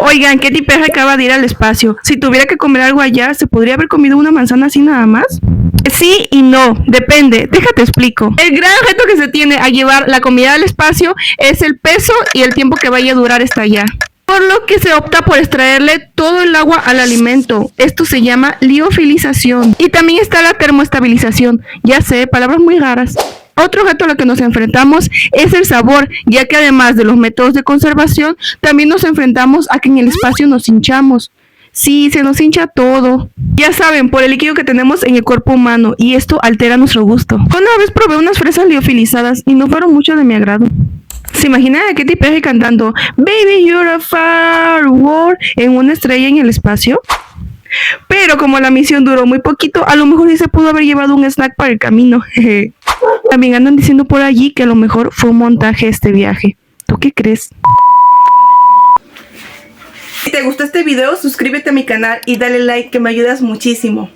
Oigan, Katy Perry acaba de ir al espacio. Si tuviera que comer algo allá, ¿se podría haber comido una manzana así nada más? Sí y no, depende, déjate explico. El gran reto que se tiene a llevar la comida al espacio es el peso y el tiempo que vaya a durar hasta allá. Por lo que se opta por extraerle todo el agua al alimento. Esto se llama liofilización. Y también está la termoestabilización. Ya sé, palabras muy raras. Otro reto a lo que nos enfrentamos es el sabor, ya que además de los métodos de conservación, también nos enfrentamos a que en el espacio nos hinchamos. Sí, se nos hincha todo. Ya saben, por el líquido que tenemos en el cuerpo humano, y esto altera nuestro gusto. Una vez probé unas fresas liofilizadas y no fueron mucho de mi agrado. ¿Se imaginan a Katy Perry cantando Baby You're a Firework en una estrella en el espacio? Pero como la misión duró muy poquito, a lo mejor sí se pudo haber llevado un snack para el camino. También andan diciendo por allí que a lo mejor fue un montaje este viaje. ¿Tú qué crees? Si te gustó este video, suscríbete a mi canal y dale like, que me ayudas muchísimo.